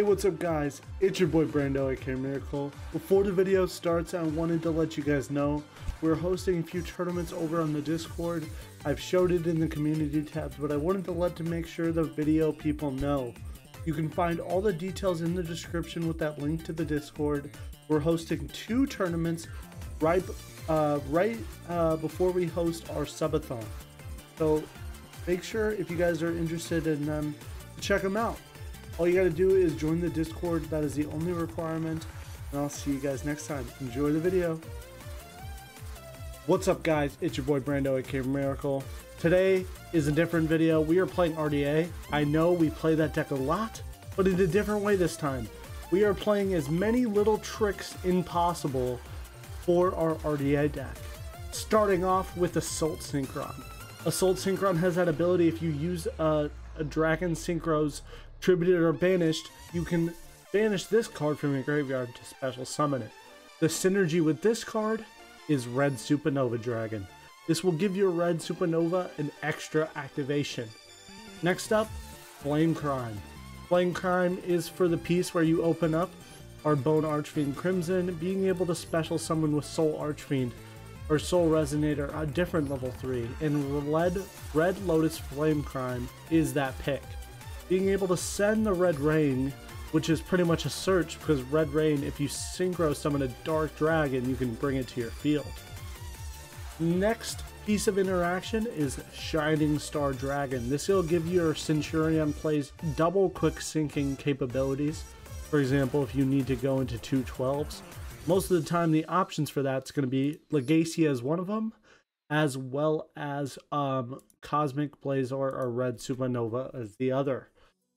Hey, what's up guys? It's your boy BrandoAKAMiracle. Before the video starts, I wanted to let you guys know we're hosting a few tournaments over on the Discord. I've showed it in the community tabs, but I wanted to make sure the video people know. You can find all the details in the description with that link to the Discord. We're hosting 2 tournaments right before we host our subathon. So make sure if you guys are interested in them, check them out. All you gotta do is join the Discord. That is the only requirement, and I'll see you guys next time. Enjoy the video. What's up guys, it's your boy BrandoAKAMiracle. Today is a different video. We are playing RDA. I know we play that deck a lot, but in a different way this time. We are playing as many little tricks impossible for our RDA deck. Starting off with Assault Synchron. Assault Synchron has that ability if you use a Dragon Synchro's Tributed or banished, you can banish this card from your graveyard to special summon it. The synergy with this card is Red Supernova Dragon. This will give your Red Supernova an extra activation. Next up, Flame Crime. Flame Crime is for the piece where you open up our Bone Archfiend Crimson, being able to special summon with Soul Archfiend or Soul Resonator, a different level 3, and Red Lotus Flame Crime is that pick. Being able to send the Red Rain, which is pretty much a search, because Red Rain, if you synchro summon a Dark Dragon, you can bring it to your field. Next piece of interaction is Shining Star Dragon. This will give your Centurion plays double quick syncing capabilities. For example, if you need to go into 2/12s. Most of the time the options for that's going to be Legacia as one of them, as well as Cosmic Blazor or Red Supernova as the other.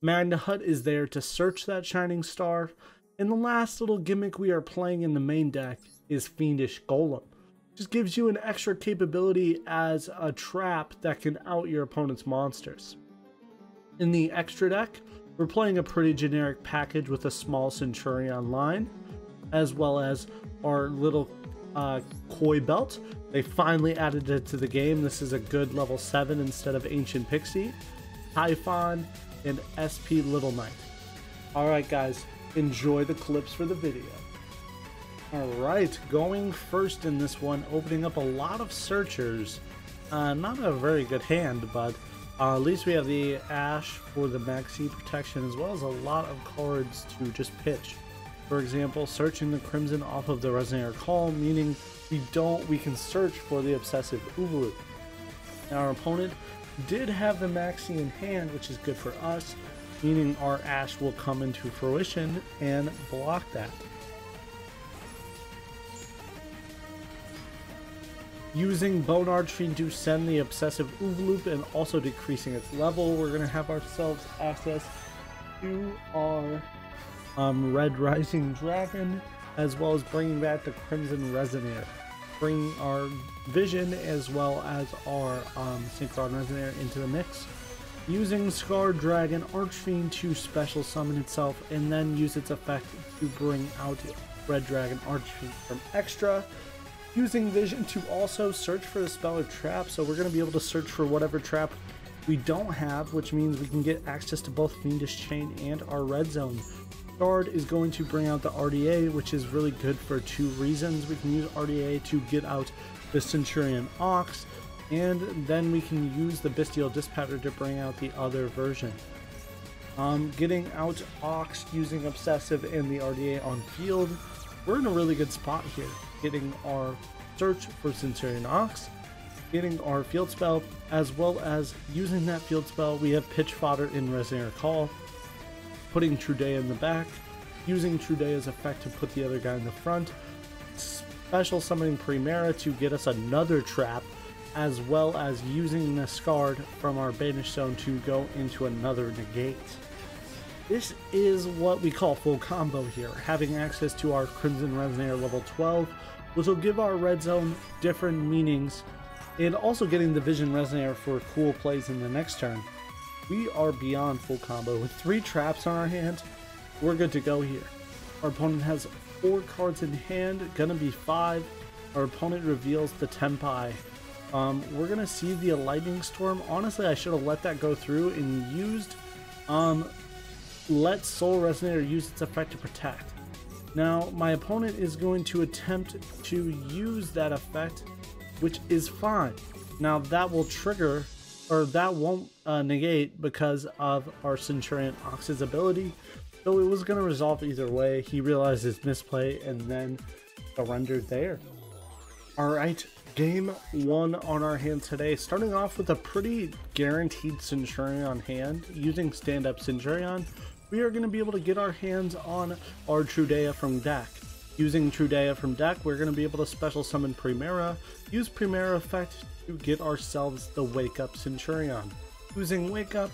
Magna Hut is there to search that Shining Star, and the last little gimmick we are playing in the main deck is Fiendish Golem. Just gives you an extra capability as a trap that can out your opponent's monsters. In the extra deck, we're playing a pretty generic package with a small Centurion line, as well as our little Koi Belt. They finally added it to the game. This is a good level 7 instead of Ancient Pixie, Typhon, and SP Little Knight. Alright guys, enjoy the clips for the video. Alright, going first in this one, opening up a lot of searchers. Not a very good hand, but at least we have the Ash for the Maxi protection, as well as a lot of cards to just pitch. For example, searching the Crimson off of the Resonator Call, meaning we can search for the Obsessive Overloop. Now our opponent did have the Maxi in hand, which is good for us, meaning our Ash will come into fruition and block that. Using Bone Archfiend to send the Obsessive Overloop and also decreasing its level, we're going to have ourselves access to our Red Rising Dragon, as well as bringing back the Crimson Resonator. Bring our Vision as well as our Synchron Resonator into the mix. Using Scarred Dragon Archfiend to special summon itself and then use its effect to bring out Red Dragon Archfiend from extra. Using Vision to also search for the spell or trap, so we're going to be able to search for whatever trap we don't have, which means we can get access to both Fiendish Chain and our Red Zone. Guard is going to bring out the RDA, which is really good for 2 reasons. We can use RDA to get out the Centurion Ox, and then we can use the Bestial Dispatcher to bring out the other version. Getting out Ox using Obsessive and the RDA on field, we're in a really good spot here. Getting our search for Centurion Ox, getting our field spell, as well as using that field spell, we have Pitch Fodder in Resonator Call. Putting Trudea in the back, using Trudea's effect to put the other guy in the front, special summoning Primera to get us another trap, as well as using the Scarred from our Banish Zone to go into another negate. This is what we call full combo here, having access to our Crimson Resonator level 12, which will give our Red Zone different meanings, and also getting the Vision Resonator for cool plays in the next turn. We are beyond full combo. With 3 traps on our hand, we're good to go here. Our opponent has 4 cards in hand, gonna be 5. Our opponent reveals the Tempai. We're gonna see the Lightning Storm. Honestly, I should have let that go through and used let Soul Resonator use its effect to protect. Now my opponent is going to attempt to use that effect, which is fine. Now that will trigger, or that won't negate because of our Centurion Ox's ability. So it was going to resolve either way. He realized his misplay and then surrendered there. Alright, game 1 on our hand today. Starting off with a pretty guaranteed Centurion on hand. Using stand-up Centurion, we are going to be able to get our hands on our RDA from deck. Using RDA from deck, we're going to be able to special summon Primera, use Primera effect to get ourselves the Wake Up Centurion. Using Wake Up,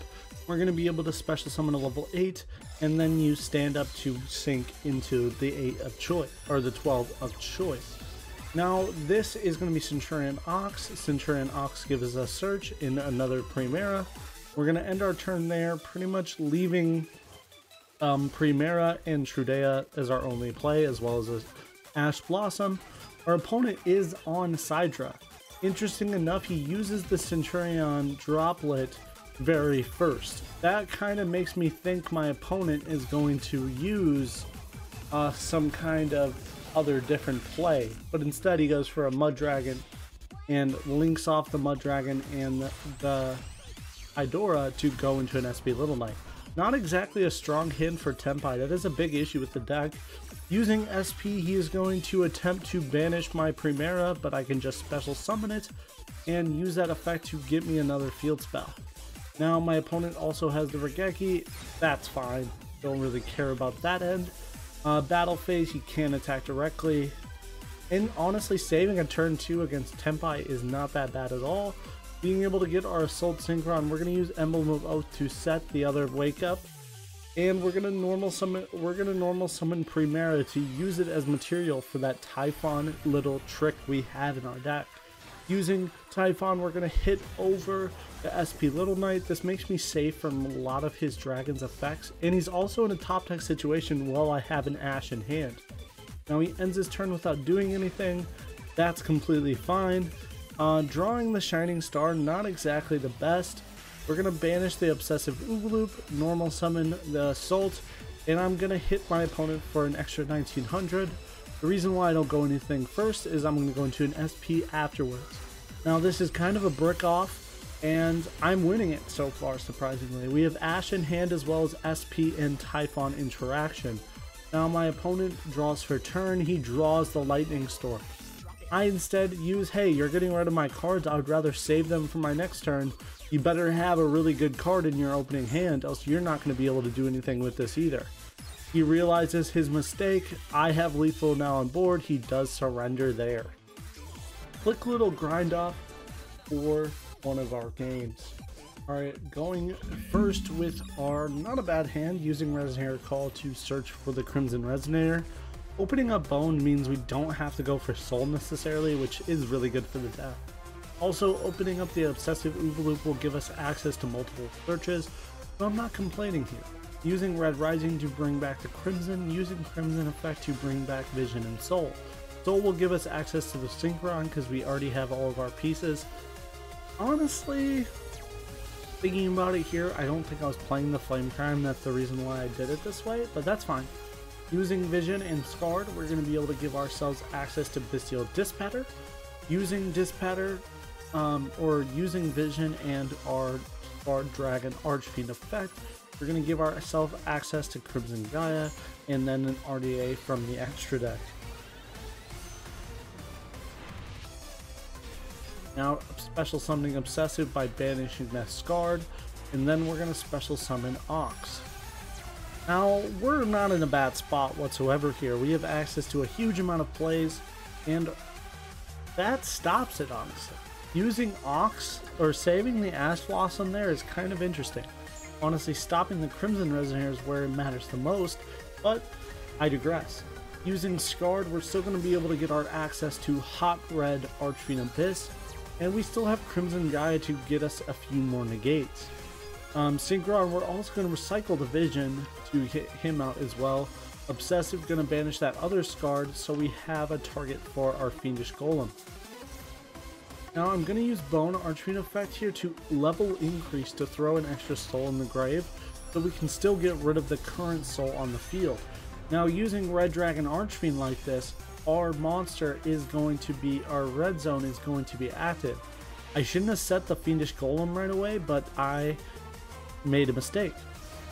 we're going to be able to special summon a level 8 and then use stand up to sync into the 8 of choice, or the 12 of choice. Now this is going to be Centurion Ox. Centurion Ox gives us a search in another Primera. We're going to end our turn there, pretty much leaving Primera and RDA as our only play, as well as Ash Blossom. Our opponent is on Sidra. Interesting enough, he uses the Centurion droplet very first. That kind of makes me think my opponent is going to use some kind of other different play, but instead he goes for a Mud Dragon and links off the Mud Dragon and the Idora to go into an SP Little Knight. Not exactly a strong hint for Tempai. That is a big issue with the deck. Using SP, he is going to attempt to banish my Primera, but I can just special summon it and use that effect to get me another field spell. Now my opponent also has the Regeki. That's fine. Don't really care about that end. Battle phase, he can attack directly. And honestly, saving a turn 2 against Tempai is not that bad at all. Being able to get our Assault Synchron, we're going to use Emblem of Oath to set the other Wake Up. And we're going to normal summon Primera to use it as material for that Typhon little trick we have in our deck. Using Typhon, we're going to hit over the SP Little Knight. This makes me safe from a lot of his dragon's effects, and he's also in a top deck situation while I have an Ash in hand. Now he ends his turn without doing anything. That's completely fine. Drawing the Shining Star, not exactly the best. We're going to banish the Obsessive Oogaloop, normal summon the Assault, and I'm going to hit my opponent for an extra 1900. The reason why I don't go anything first is I'm going to go into an SP afterwards. Now this is kind of a brick off, and I'm winning it so far, surprisingly. We have Ash in hand as well as SP and Typhon interaction. Now my opponent draws for turn, he draws the Lightning Storm. I instead use, hey, you're getting rid of my cards, I would rather save them for my next turn. You better have a really good card in your opening hand, else you're not going to be able to do anything with this either. He realizes his mistake, I have lethal now on board, he does surrender there. Quick little grind off for one of our games. Alright, going first with our not a bad hand, using RESONATOR to search for the Crimson Resonator. Opening up Bone means we don't have to go for Soul necessarily, which is really good for the deck. Also, opening up the Obsessive Oogaloop will give us access to multiple searches, so I'm not complaining here. Using Red Rising to bring back the Crimson, using Crimson effect to bring back Vision and Soul. Soul will give us access to the Synchron because we already have all of our pieces. Honestly, thinking about it here, I don't think I was playing the Flame Crime, that's the reason why I did it this way, but that's fine. Using Vision and Scarred, we're going to be able to give ourselves access to Bestial Dispatter. Using Dispatter, or using Vision and our Scarred Dragon Archfiend effect, we're going to give ourselves access to Crimson Gaia, and then an RDA from the extra deck. Now, special summoning Obsessive by banishing that Scarred, and then we're going to special summon Ox. Now, we're not in a bad spot whatsoever here. We have access to a huge amount of plays, and that stops it, honestly. Using Ox, or saving the Ash Blossom there is kind of interesting. Honestly, stopping the Crimson Resonator is where it matters the most, but I digress. Using Scarred, we're still going to be able to get our access to Hot Red Archfiend Abyss, and we still have Crimson Gaia to get us a few more negates. Synchron, we're also going to recycle the Vision to hit him out as well. Obsessive going to banish that other Scarred, so we have a target for our Fiendish Golem. Now I'm going to use Bone Archfiend effect here to level increase to throw an extra soul in the grave. so we can still get rid of the current soul on the field. Now using Red Dragon Archfiend like this, our monster is going to be, our red zone is going to be active. I shouldn't have set the Fiendish Golem right away, but I made a mistake.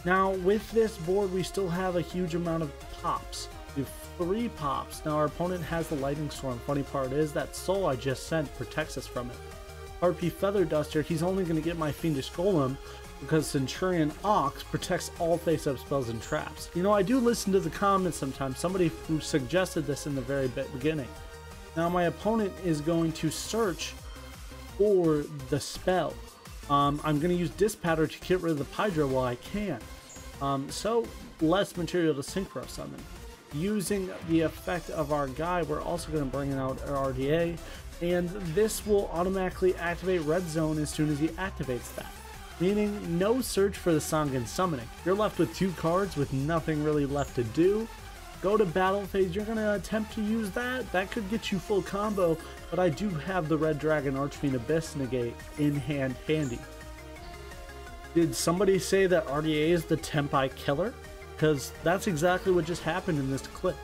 Now with this board we still have a huge amount of pops. We have 3 pops. Now our opponent has the Lightning Storm. Funny part is that soul I just sent protects us from it. RP Feather Duster, he's only going to get my Fiendish Golem because Centurion Ox protects all face-up spells and traps. You know, I do listen to the comments sometimes. Somebody who suggested this in the very beginning. Now my opponent is going to search for the spell. I'm going to use Dispatter to get rid of the Pydra while I can. So less material to Synchro Summon. Using the effect of our guy, we're also going to bring out our RDA, and this will automatically activate Red Zone as soon as he activates that. Meaning no search for the Sangan Summoning. You're left with 2 cards with nothing really left to do. Go to battle phase, you're going to attempt to use that. That could get you full combo, but I do have the Red Dragon Archfiend Abyss Negate in hand handy. Did somebody say that RDA is the Tempai killer? Because that's exactly what just happened in this clip.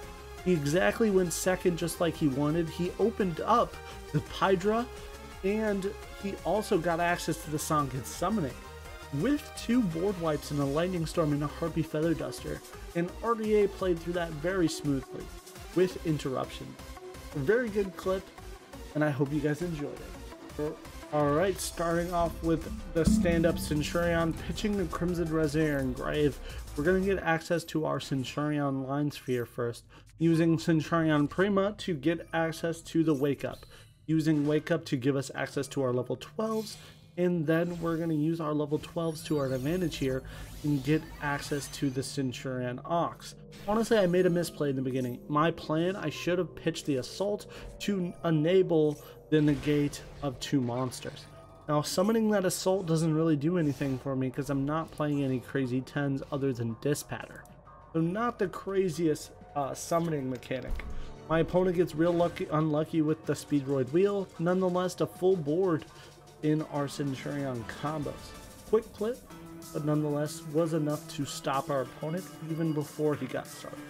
He exactly went second just like he wanted. He opened up the Pydra, and he also got access to the Sangan Summoning. With 2 board wipes and a Lightning Storm and a Harpy Feather Duster, and RDA played through that very smoothly, with interruption. A very good clip, and I hope you guys enjoyed it. Alright, starting off with the stand-up Centurion, pitching the Crimson Resonator Engrave. We're going to get access to our Centurion Line Sphere first, using Centurion Prima to get access to the Wake Up, using Wake Up to give us access to our level 12s, and then we're going to use our level 12s to our advantage here and get access to the Centurion Ox. Honestly, I made a misplay in the beginning. My plan, I should have pitched the Assault to enable the negate of 2 monsters. Now summoning that Assault doesn't really do anything for me because I'm not playing any crazy 10s other than Dispatter. So not the craziest summoning mechanic. My opponent gets real unlucky with the Speedroid Wheel. Nonetheless, a full board in our Centurion combos. Quick clip, but nonetheless was enough to stop our opponent even before he got started.